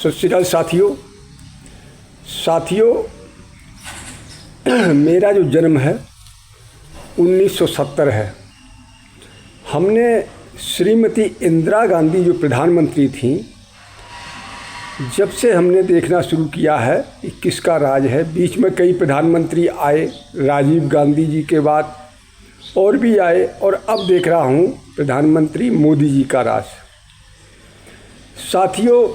सत श्री अकाल साथियों, मेरा जो जन्म है 1970 है। हमने श्रीमती इंदिरा गांधी जो प्रधानमंत्री थीं, जब से हमने देखना शुरू किया है कि किसका राज है। बीच में कई प्रधानमंत्री आए, राजीव गांधी जी के बाद और भी आए, और अब देख रहा हूँ प्रधानमंत्री मोदी जी का राज। साथियों,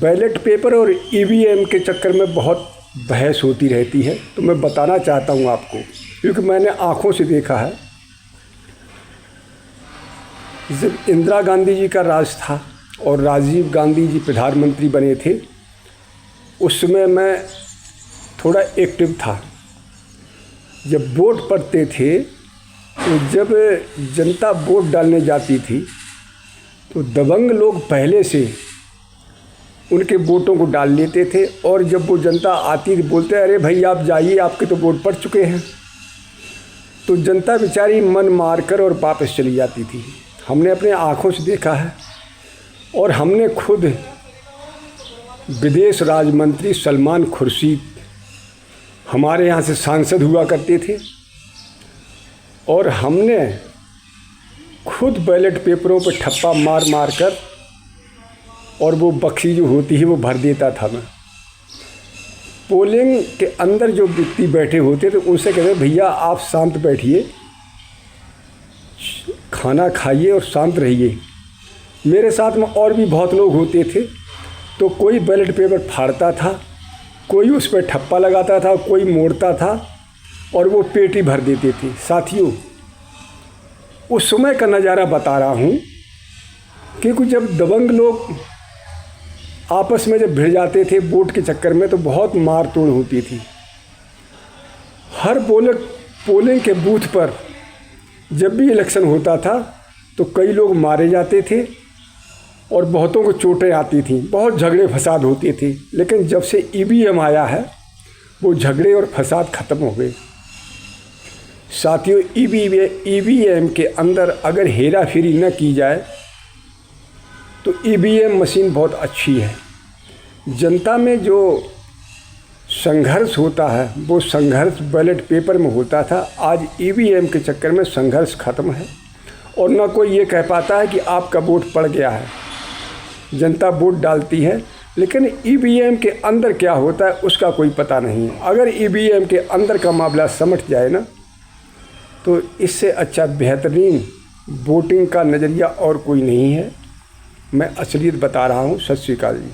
बैलेट पेपर और ईवीएम के चक्कर में बहुत बहस होती रहती है, तो मैं बताना चाहता हूँ आपको, क्योंकि मैंने आँखों से देखा है। जब इंदिरा गांधी जी का राज था और राजीव गांधी जी प्रधानमंत्री बने थे, उस समय मैं थोड़ा एक्टिव था। जब वोट पड़ते थे तो जब जनता वोट डालने जाती थी तो दबंग लोग पहले से उनके वोटों को डाल लेते थे, और जब वो जनता आती थी बोलते अरे भाई आप जाइए, आपके तो वोट पड़ चुके हैं। तो जनता बेचारी मन मार कर और वापस चली जाती थी। हमने अपने आँखों से देखा है, और हमने खुद विदेश राज्य मंत्री सलमान खुर्शीद हमारे यहाँ से सांसद हुआ करते थे, और हमने खुद बैलेट पेपरों पर ठप्पा मार मार कर और वो बक्सी जो होती है वो भर देता था मैं। पोलिंग के अंदर जो व्यक्ति बैठे होते थे उनसे कहते भैया आप शांत बैठिए, खाना खाइए और शांत रहिए। मेरे साथ में और भी बहुत लोग होते थे, तो कोई बैलेट पेपर फाड़ता था, कोई उस पर ठप्पा लगाता था, कोई मोड़ता था, और वो पेटी भर देते थे। साथियों, उस समय का नज़ारा बता रहा हूँ, क्योंकि जब दबंग लोग आपस में जब भिड़ जाते थे वोट के चक्कर में तो बहुत मार तोड़ होती थी। हर पोलिंग के बूथ पर जब भी इलेक्शन होता था तो कई लोग मारे जाते थे और बहुतों को चोटें आती थीं, बहुत झगड़े फसाद होते थे। लेकिन जब से ईवीएम आया है वो झगड़े और फसाद ख़त्म हो गए। साथियों, ईवीएम के अंदर अगर हेरा फेरी न की जाए तो ईवीएम मशीन बहुत अच्छी है। जनता में जो संघर्ष होता है वो संघर्ष बैलेट पेपर में होता था। आज ईवीएम के चक्कर में संघर्ष खत्म है, और न कोई ये कह पाता है कि आपका वोट पड़ गया है। जनता वोट डालती है, लेकिन ईवीएम के अंदर क्या होता है उसका कोई पता नहीं है। अगर ईवीएम के अंदर का मामला समझ जाए ना, तो इससे अच्छा बेहतरीन वोटिंग का नज़रिया और कोई नहीं है। मैं असलियत बता रहा हूँ। सत श्री अकाल जी।